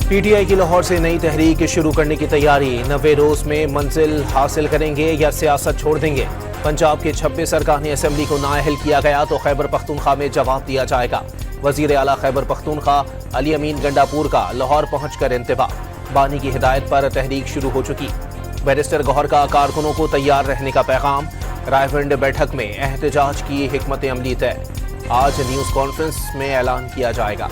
P T I کی لاہور سے نئی تحریک شروع کرنے کی تیاری، 90 روز میں منزل حاصل کریں گے یا سیاست چھوڑ دیں گے؟ پنجاب کے 26 ارکان اسمبلی کو نااہل کیا گیا تو خیبر پختونخوا میں جواب دیا جائے گا۔ وزیر اعلیٰ خیبر پختونخوا علی امین گنڈاپور کا لاہور پہنچ کر انتباہ، بانی کی ہدایت پر تحریک شروع ہو چکی۔ بیرسٹر گوہر کا کارکنوں کو تیار رہنے کا پیغام، رائے ونڈ بیٹھک میں احتجاج کی حکمت عملی طے، آج نیوز کانفرنس میں اعلان کیا جائے گا۔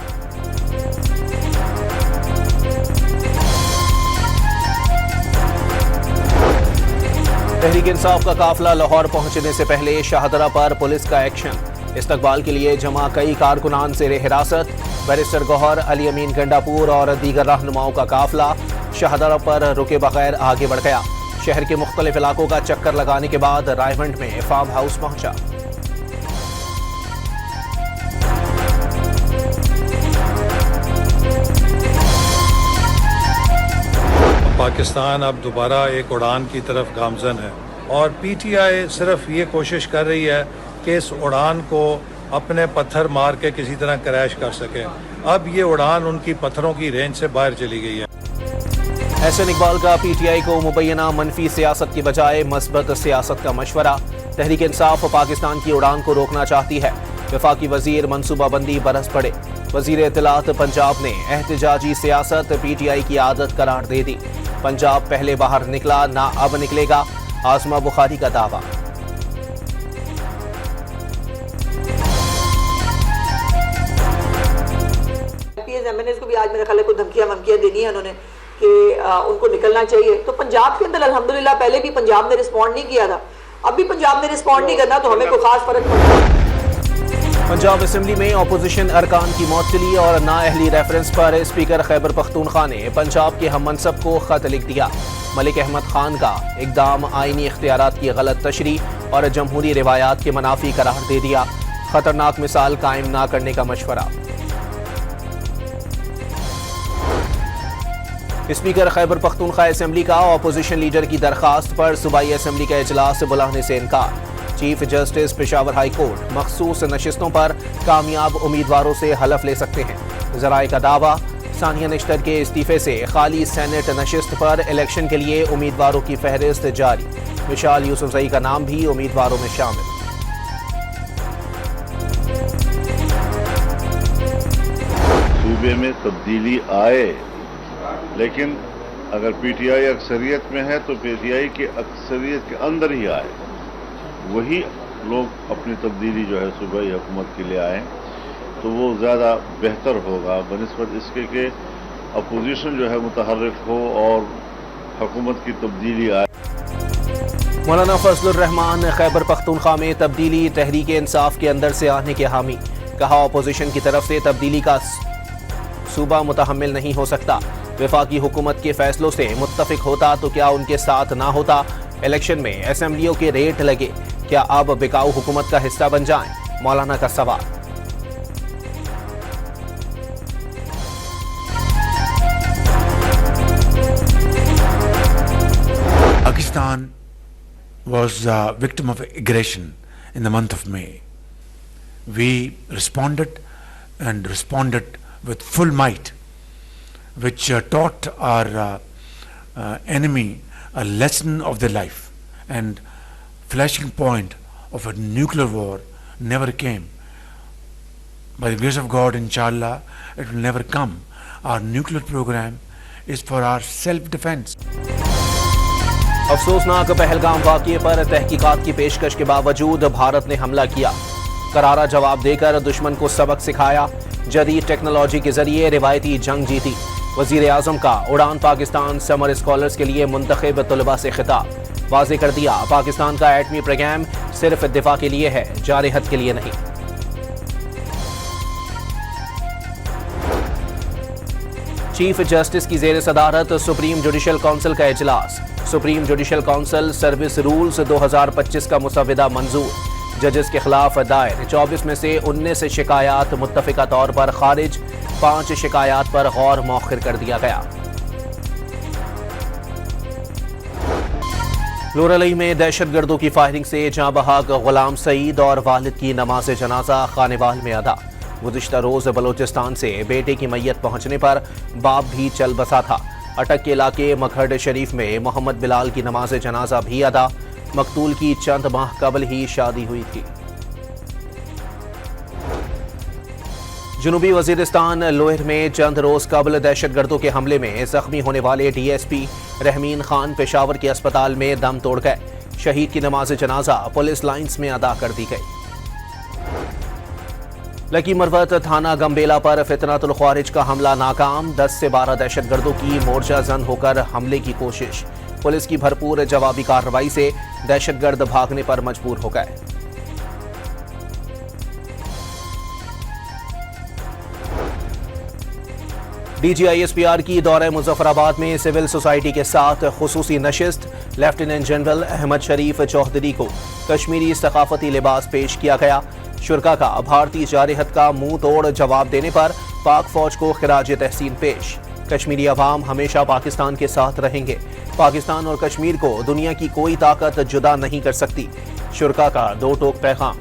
تحریک انصاف کا قافلہ لاہور پہنچنے سے پہلے شاہدرہ پر پولیس کا ایکشن، استقبال کے لیے جمع کئی کارکنان زیر حراست، بیرسٹر گوہر، علی امین گنڈاپور اور دیگر رہنماؤں کا قافلہ شاہدرہ پر رکے بغیر آگے بڑھ گیا۔ شہر کے مختلف علاقوں کا چکر لگانے کے بعد رائے ونڈ میں فارم ہاؤس پہنچا۔ پاکستان اب دوبارہ ایک اڑان کی طرف گامزن ہے اور پی ٹی آئی صرف یہ کوشش کر رہی ہے کہ اس اڑان کو اپنے پتھر مار کے کسی طرح کریش کر سکے۔ اب یہ اڑان ان کی پتھروں کی رینج سے باہر چلی گئی ہے۔ احسن اقبال کا پی ٹی آئی کو مبینہ منفی سیاست کی بجائے مثبت سیاست کا مشورہ، تحریک انصاف پاکستان کی اڑان کو روکنا چاہتی ہے، وفاقی وزیر منصوبہ بندی برس پڑے۔ وزیر اطلاعات پنجاب نے احتجاجی سیاست پی ٹی آئی کی عادت قرار دے دی، پنجاب پہلے باہر نکلا نہ اب نکلے گا، عاصمہ بخاری کا دعویٰ۔ ایم این ایز کو بھی آج میرے خیال ہے کوئی دھمکیاں دینی ہیں انہوں نے کہ ان کو نکلنا چاہیے، تو پنجاب کے اندر الحمدللہ پہلے بھی پنجاب نے رسپونڈ نہیں کیا تھا، اب بھی پنجاب نے رسپونڈ نہیں کرنا تو ہمیں کوئی خاص فرق پڑتا۔ پنجاب اسمبلی میں اپوزیشن ارکان کی معطلی اور نااہلی ریفرنس پر اسپیکر خیبر پختونخوا نے پنجاب کے ہم منصب کو خط لکھ دیا۔ ملک احمد خان کا اقدام آئینی اختیارات کی غلط تشریح اور جمہوری روایات کے منافی قرار دے دیا، خطرناک مثال قائم نہ کرنے کا مشورہ۔ اسپیکر خیبر پختونخوا اسمبلی کا اپوزیشن لیڈر کی درخواست پر صوبائی اسمبلی کا اجلاس بلانے سے انکار۔ Chief justice Peshawar high court مخصوص نشستوں پر کامیاب امیدواروں سے حلف لے سکتے ہیں، ذرائع کا دعویٰ، ثانیہ نشتر کے استعفے سے خالی سینٹ نشست پر الیکشن کے لیے امیدواروں کی فہرست جاری، مشال یوسفزئی کا نام بھی امیدواروں میں شامل۔ صوبے میں تبدیلی آئے، لیکن اگر پی ٹی آئی اکثریت میں ہے تو پی ٹی آئی کی اکثریت کے اندر ہی آئے، وہی لوگ اپنی تبدیلی جو ہے صوبائی حکومت کے لیے آئیں تو وہ زیادہ بہتر ہوگا بنسبت اس کے کہ اپوزیشن جو ہے متحرک ہو اور حکومت کی تبدیلی آئے۔ مولانا فضل الرحمان خیبر پختونخوا میں تبدیلی تحریک انصاف کے اندر سے آنے کے حامی، کہا اپوزیشن کی طرف سے تبدیلی کا صوبہ متحمل نہیں ہو سکتا، وفاقی حکومت کے فیصلوں سے متفق ہوتا تو کیا ان کے ساتھ نہ ہوتا؟ الیکشن میں اسمبلیوں کے ریٹ لگے، کیا اب بکاؤ حکومت کا حصہ بن جائیں؟ مولانا کا سوال۔ Pakistan was a victim of aggression in the month of May. We responded with full might, which taught our enemy a lesson of their life, and flashing point of a nuclear war never came. By the grace of God, inshallah, it will never come. Our nuclear program is for our self-defense. افسوسناک پہلگام واقعے پر تحقیقات کی پیشکش کے باوجود بھارت نے حملہ کیا، کرارا جواب دے کر دشمن کو سبق سکھایا، جدید ٹیکنالوجی کے ذریعے روایتی جنگ جیتی۔ وزیر اعظم کا اڑان پاکستان سمر اسکالرز کے لیے منتخب طلباء سے خطاب، واضح کر دیا پاکستان کا ایٹمی پروگرام صرف دفاع کے لیے ہے، جارحیت کے لیے نہیں۔ چیف جسٹس کی زیر صدارت سپریم جوڈیشل کونسل کا اجلاس، supreme judicial council service rules 2025 کا مسودہ منظور، ججز کے خلاف دائر 24 میں سے 19 شکایات متفقہ طور پر خارج، 5 شکایات پر غور مؤخر کر دیا گیا۔ لورلئی میں دہشت گردوں کی فائرنگ سے جاں بحق غلام سعید اور والد کی نماز جنازہ خانوال میں ادا، गुज़िश्ता रोज़ बलोचिस्तान से बेटे की मैयत पहुंचने पर बाप भी चल बसा था। अटक के इलाके मखहड शरीफ में मोहम्मद बिलाल की नमाज जनाजा भी अदा। मकतूल की चंद माह कबल ही शादी हुई थी। जनूबी वजीरिस्तान लोहर में चंद रोज कबल दहशतगर्दों के हमले में जख्मी होने वाले डीएसपी रहमीन खान पेशावर के अस्पताल में दम तोड़ गए। शहीद की नमाज जनाजा पुलिस लाइन्स में अदा कर दी गई। लकी मरवत थाना गंबेला पर फितनतुल ख्वारिज का हमला नाकाम। 10 से 12 दहशतगर्दों की मोर्चा जन होकर हमले की कोशिश। पुलिस की भरपूर जवाबी कार्रवाई से दहशतगर्द भागने पर मजबूर हो गए। DGISPR की दौरे मुजफ्फराबाद में सिविल सोसाइटी के साथ खुसूसी नशिस्त। लेफ्टिनेंट जनरल अहमद शरीफ चौधरी को कश्मीरी सकाफती लिबास पेश किया गया। शुरका का भारतीय जारहत का मुंह तोड़ जवाब देने पर पाक फौज को खिराज तहसीन पेश। कश्मीरी अवाम हमेशा पाकिस्तान के साथ रहेंगे। पाकिस्तान और कश्मीर को दुनिया की कोई ताकत जुदा नहीं कर सकती। शुरका का दो टोक पैगाम।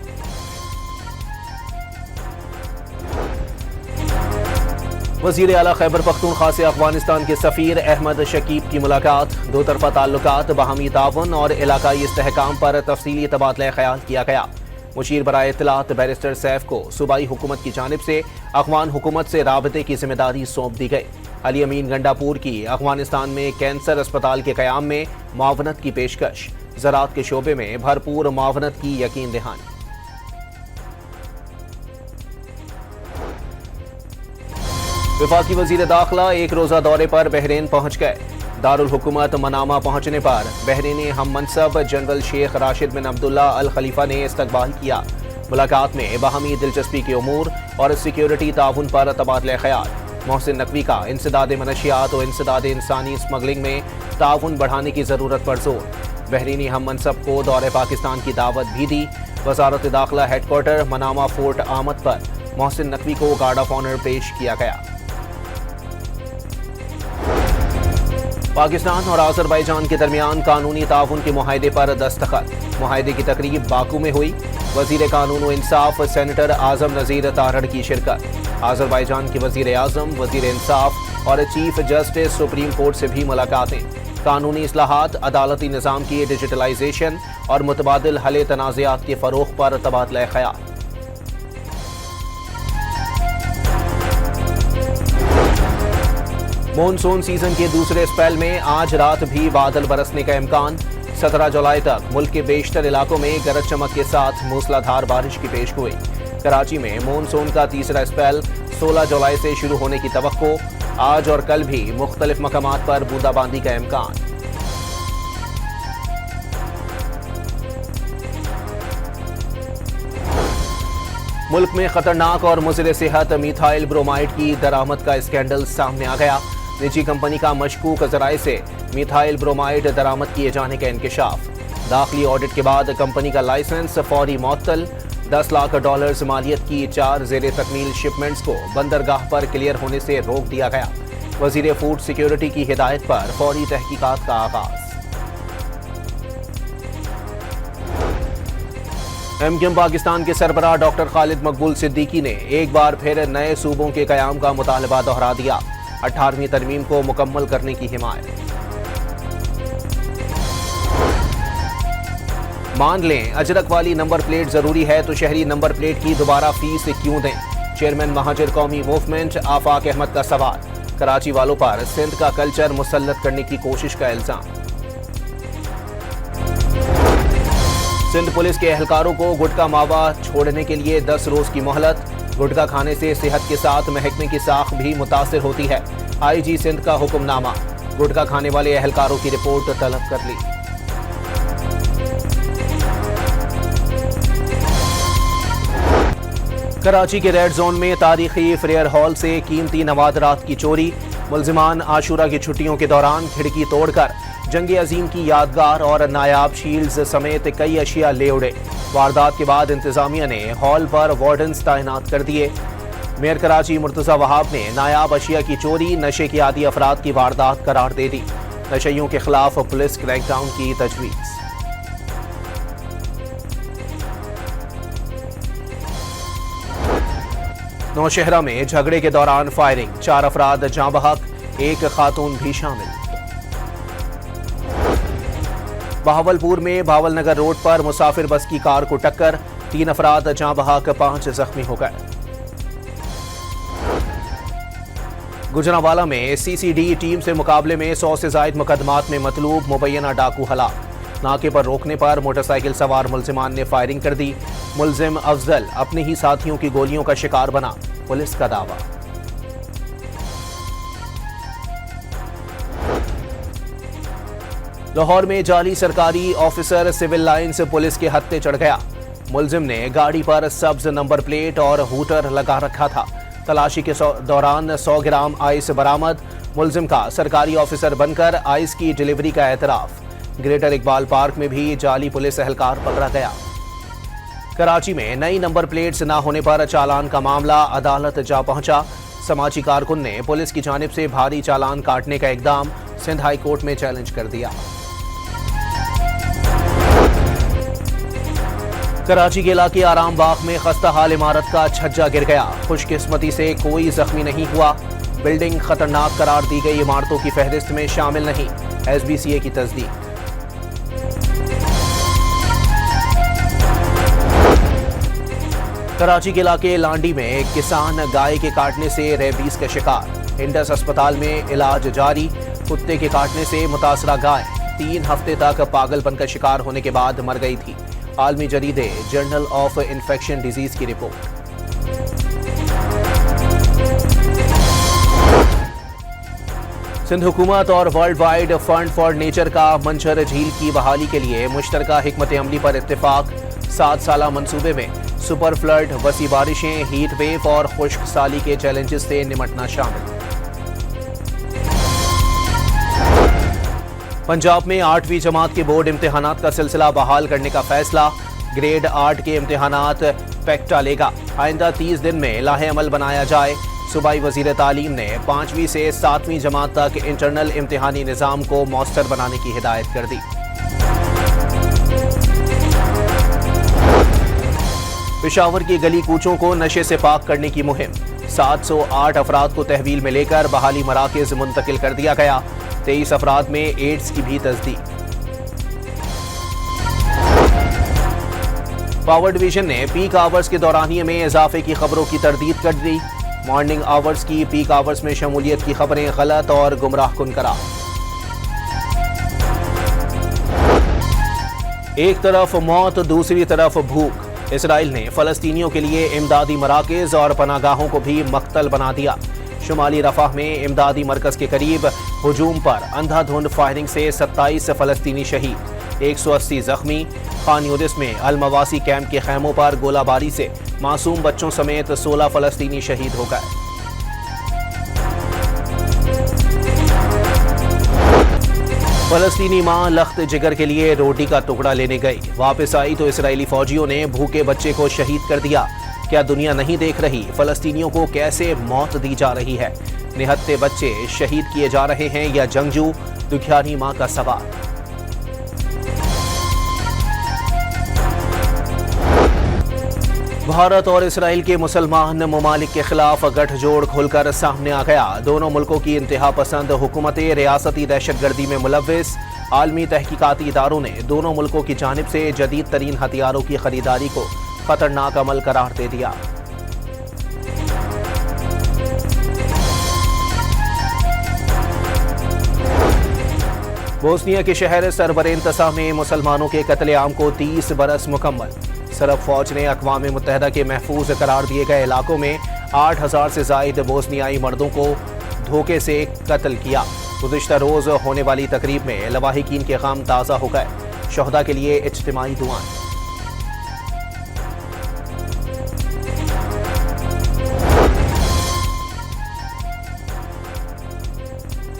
वज़ीर आला खैबर पख्तूनख्वा से अफगानिस्तान के सफ़ीर अहमद शकीब की मुलाकात। दो तरफ़ा ताल्लुकात, बाहमी ताउन और इलाकाई इस्तेहकाम पर तफसीली तबादला ख्याल किया गया। मुशीर बराए इत्तलात बैरिस्टर सैफ को सूबाई हुकूमत की जानिब से अफगान हुकूमत से राबते की जिम्मेदारी सौंप दी गई। अली अमीन गंडापुर की अफगानिस्तान में कैंसर अस्पताल के क़याम में मुआवनत की पेशकश। ज़राअत के शोबे में भरपूर मुआवनत की यकीन दहानी। वफाकी वज़ीर दाखिला एक रोज़ा दौरे पर बहरीन पहुंच गए। दारुल हुकूमत मनामा पहुंचने पर बहरीनी हम मनसब जनरल शेख राशिद बिन अब्दुल्ला अल खलीफा ने इस्तकबाल किया। मुलाकात में बाहमी दिलचस्पी के उमूर और सिक्योरिटी ताउन पर तबादला ख्याल। मोहसिन नकवी का इंसदाद मनशियात और इंसदाद इंसानी स्मगलिंग में ताउन बढ़ाने की ज़रूरत पर जोर। बहरीनी हम मनसब को दौरे पाकिस्तान की दावत भी दी। वज़ारत दाखिला हेडक्वार्टर मनामा फोर्ट आमद पर मोहसिन नकवी को गार्ड ऑफ ऑनर पेश किया गया। पाकिस्तान और आज़रबाईजान के दरमियान कानूनी ताउन के मुआहदे पर दस्तखत। मुआहदे की तकरीब बाकू में हुई। वज़ीर कानून व इंसाफ सेनेटर आज़म नज़ीर तारड़ की शिरकत। आज़रबाईजान के वज़ीर आज़म, वज़ीर इंसाफ और चीफ जस्टिस सुप्रीम कोर्ट से भी मुलाकातें। कानूनी इस्लाहात, अदालती निज़ाम की डिजिटलाइजेशन और मुतबादिल हल तनाज़ात के फ़रोग़ पर तबादला ख्याल। मॉनसून सीजन के दूसरे स्पेल में आज रात भी बादल बरसने का इम्कान। 17 जुलाई तक मुल्क के बेशतर इलाकों में गरज चमक के साथ मूसलाधार बारिश की पेशगोई। कराची में मॉनसून का तीसरा स्पेल 16 जुलाई से शुरू होने की तवक्को। आज और कल भी मुख्तलिफ मकामात पर बूंदाबांदी का इम्कान। मुल्क में खतरनाक और मुज़िर सेहत मिथाइल ब्रोमाइड की दरामद का स्कैंडल सामने आ गया। निजी कंपनी का मशकूक ज़राए से मिथाइल ब्रोमाइड दरामद किए जाने का इंकशाफ। दाखिली ऑडिट के बाद कंपनी का लाइसेंस फौरी मुअत्तल। $10 लाख मालियत की 4 ज़ेरे तकमील शिपमेंट्स को बंदरगाह पर क्लियर होने से रोक दिया गया। वज़ीर फूड सिक्योरिटी की हिदायत पर फौरी तहकीकात का आगाज। एमक्यूएम पाकिस्तान के सरबराह डॉक्टर खालिद मकबूल सिद्दीकी ने एक बार फिर नए सूबों के क़याम का मुतालबा दोहरा दिया। 18वीं तरमीम को मुकम्मल करने की हिमायत। मान लें अजरक वाली नंबर प्लेट जरूरी है तो शहरी नंबर प्लेट की दोबारा फीस क्यों दें? चेयरमैन महाजर कौमी मूवमेंट आफाक अहमद का सवाल। कराची वालों पर सिंध का कल्चर मुसल्लत करने की कोशिश का इल्जाम। सिंध पुलिस के एहलकारों को गुटखा मावा छोड़ने के लिए 10 रोज की मोहलत। गुटखा खाने से सेहत के साथ महकमे की साख भी मुतासिर होती है। आईजी सिंध का हुक्मनामा। गुटखा खाने वाले एहलकारों की रिपोर्ट तलब कर ली। कराची के रेड जोन में तारीखी फ्रेयर हॉल से कीमती नवादरात की चोरी। मुल्जिमान आशूरा की छुट्टियों के दौरान खिड़की तोड़कर जंग अजीम की यादगार और नायाब शील्ड्स समेत कई अशिया ले उड़े। वारदात के बाद इंतजामिया ने हॉल पर वार्डन्स तैनात कर दिए। मेयर कराची मुर्तज़ा वहाब ने नायाब अशिया की चोरी नशे के आदी अफराद की वारदात करार दे दी। नशइयों के खिलाफ पुलिस क्रैकडाउन की तजवीज़। नौशहरा में झगड़े के दौरान फायरिंग, 4 अफराद जाँ बहक, 1 खातून भी शामिल। बहावलपुर में भावलनगर रोड पर मुसाफिर बस की कार को टक्कर, 3 अफराद जाँ बहक, 5 जख्मी हो गए। गुजरांवाला में सीसीडी टीम से मुकाबले में 100 से जायद मुकदमात में मतलूब मुबैना डाकू हलाक। नाके पर रोकने पर मोटरसाइकिल सवार मुलजिमान ने फायरिंग कर दी। मुलजिम अफजल अपने ही साथियों की गोलियों का शिकार बना, पुलिस का दावा। लाहौर में जाली सरकारी ऑफिसर सिविल लाइंस पुलिस के हत्थे चढ़ गया। मुलजिम ने गाड़ी पर सब्ज नंबर प्लेट और हूटर लगा रखा था। तलाशी के दौरान 100 ग्राम आइस बरामद। मुलजिम का सरकारी ऑफिसर बनकर आइस की डिलीवरी का एतराफ। ग्रेटर इकबाल पार्क में भी जाली पुलिस एहलकार पकड़ा गया। कराची में नई नंबर प्लेट्स न होने पर चालान का मामला अदालत जा पहुंचा। समाजी कारकुन ने पुलिस की जानिब से भारी चालान काटने का इकदाम सिंध हाई कोर्ट में चैलेंज कर दिया। कराची के इलाके आराम बाग में खस्ता हाल इमारत का छज्जा गिर गया। खुशकिस्मती से कोई जख्मी नहीं हुआ। बिल्डिंग खतरनाक करार दी गई इमारतों की फहरिस्त में शामिल नहीं, SBCA की तस्दीक। कराची के इलाके लांडी में एक किसान गाय के काटने से रेबीज का शिकार। इंडस अस्पताल में इलाज जारी। कुत्ते के काटने से मुतासरा गाय 3 हफ्ते तक पागलपन का शिकार होने के बाद मर गई थी। आलमी जरीदे जर्नल ऑफ इन्फेक्शन डिजीज की रिपोर्ट। सिंध हुकूमत और world wide fund for nature का मंझर झील की बहाली के लिए मुश्तरका हिकमत अमली पर इत्तेफाक। 7 साला मंसूबे में सुपर फ्लड, वसी बारिशें, हीट वेव और खुश्क साली के चैलेंजेस से निमटना शामिल। पंजाब में 8वीं जमात के बोर्ड इम्तिहानात का सिलसिला बहाल करने का फैसला। ग्रेड 8 के इम्तिहानात पैक्टा लेगा। आइंदा 30 दिन में लाहे अमल बनाया जाए। सूबाई वजीर तालीम ने 5वीं से 7वीं जमात तक इंटरनल इम्तिहानी निज़ाम को मौसर बनाने की हिदायत कर दी। पेशावर की गली कूचों को नशे से पाक करने की मुहिम। 708 अफराद को तहवील में लेकर बहाली मराकज मुंतकिल कर दिया गया। 23 अफराद में एड्स की भी तस्दीक। पावर डिवीजन ने पीक आवर्स के दौरानिये में इजाफे की खबरों की तरदीद कर दी। मॉर्निंग आवर्स की पीक आवर्स में शमूलियत की खबरें गलत और गुमराहकुन करार। एक तरफ मौत, दूसरी तरफ भूख। इसराइल ने फलस्तीनियों के लिए इमदादी मराकज और पनागाहों को भी मक्तल बना दिया। शुमाली रफाह में इमदादी मरकज के करीब हुजूम पर अंधाधुंध फायरिंग से 27 फलस्तीनी शहीद, 180 जख्मी। खान यूनिस में अलमवासी कैंप के खैमों पर गोलाबारी से मासूम बच्चों समेत 16 फलस्तीनी शहीद हो गए। फलस्तीनी मां लख्त जिगर के लिए रोटी का टुकड़ा लेने गई। वापस आई तो इसराइली फौजियों ने भूखे बच्चे को शहीद कर दिया। क्या दुनिया नहीं देख रही फलस्तीनियों को कैसे मौत दी जा रही है? निहत्ते बच्चे शहीद किए जा रहे हैं या जंगजू? दुखियारी मां का सवाल। भारत और इसराइल के मुसलमान ममालिक के खिलाफ गठजोड़ खुलकर सामने आ गया। दोनों मुल्कों की इंतहा पसंद हुकूमतें रियासती दहशतगर्दी में मुलव्विस। आलमी तहकीकाती इदारों ने दोनों मुल्कों की जानिब से जदीद तरीन हथियारों की खरीदारी को खतरनाक अमल करार दे दिया। बोस्निया के शहर सरबरेंतसा में मुसलमानों के कत्लेआम को 30 बरस मुकम्मल। सरब फौज ने अक़वाम मुत्तहिदा के महफूज करार दिए गए इलाकों में 8000 से जायद बोस्नियाई मर्दों को धोखे से कत्ल किया। गुज़िश्ता रोज़ होने वाली तकरीब में लवाहिकीन के गम ताज़ा हो गए। शहदा के लिए इज्तिमाई दुआएं।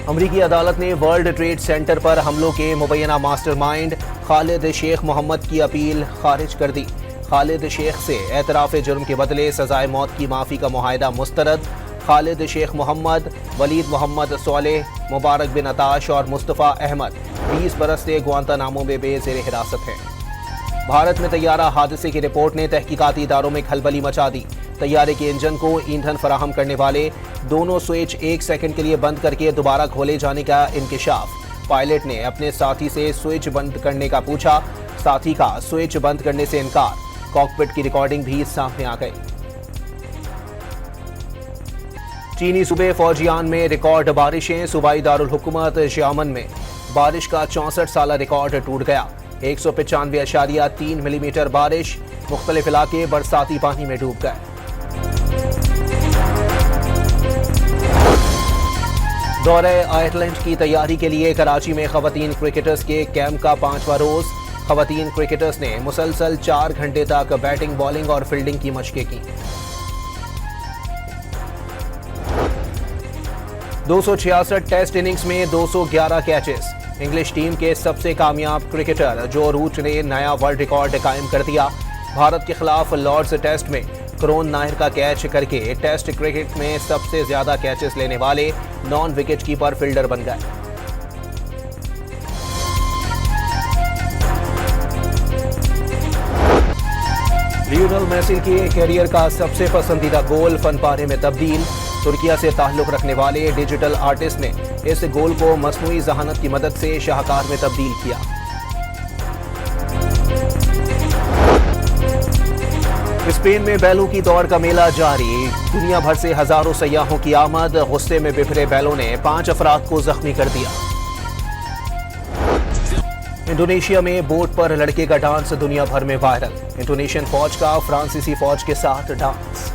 अमरीकी अदालत ने वर्ल्ड ट्रेड सेंटर पर हमलों के मुबैना मास्टरमाइंड खालिद शेख मोहम्मद की अपील खारिज कर दी। खालिद शेख से एतराफ़ जुर्म के बदले सजाए मौत की माफ़ी का मुआहदा मुस्तरद। खालिद शेख मोहम्मद, वलीद मोहम्मद सोलेह, मुबारक बिन अताश और मुस्तफ़ा अहमद 20 बरस से ग्वांतानामो में बेज़ेर हिरासत हैं। भारत में तैयारा हादसे की रिपोर्ट ने तहकीकाती इदारों में खलबली मचा दी। طیارے کے انجن کو ایندھن فراہم کرنے والے دونوں سوئچ 1 سیکنڈ کے لیے بند کر کے دوبارہ کھولے جانے کا انکشاف۔ پائلٹ نے اپنے ساتھی سے سوئچ بند کرنے کا پوچھا، ساتھی کا سوئچ بند کرنے سے انکار۔ کاکپٹ کی ریکارڈنگ بھی سامنے آ گئی۔ چینی صوبے فوجیان میں ریکارڈ بارشیں، صوبائی دارالحکومت شیامن میں بارش کا 64 سالہ ریکارڈ ٹوٹ گیا۔ 195.3 ملی میٹر بارش، مختلف علاقے برساتی پانی میں ڈوب گئے۔ دورہ آئرلینڈ کی تیاری کے لیے کراچی میں خواتین کرکٹرز کے کیمپ کا 5واں روز۔ خواتین کرکٹرز نے مسلسل 4 گھنٹے تک بیٹنگ، بالنگ اور فیلڈنگ کی مشقیں کی۔ 266 ٹیسٹ اننگز میں 211 کیچز۔ انگلش ٹیم کے سب سے کامیاب کرکٹر جو روٹ نے نیا ورلڈ ریکارڈ قائم کر دیا۔ بھارت کے خلاف لارڈز ٹیسٹ میں کرون ناہر کا کیچ کر کے ٹیسٹ کرکٹ میں سب سے زیادہ کیچز لینے والے نان وکٹ کیپر فیلڈر بن گئے۔ لیونل میسی کے کیریئر کا سب سے پسندیدہ گول فن پارے میں تبدیل۔ ترکیہ سے تعلق رکھنے والے ڈیجیٹل آرٹسٹ نے اس گول کو مصنوعی ذہانت کی مدد سے شاہکار میں تبدیل کیا۔ اسپین میں بیلوں کی دوڑ کا میلہ جاری، دنیا بھر سے ہزاروں سیاحوں کی آمد۔ غصے میں بفرے بیلوں نے 5 افراد کو زخمی کر دیا۔ انڈونیشیا میں بوٹ پر لڑکے کا ڈانس دنیا بھر میں وائرل، انڈونیشین فوج کا فرانسیسی فوج کے ساتھ ڈانس۔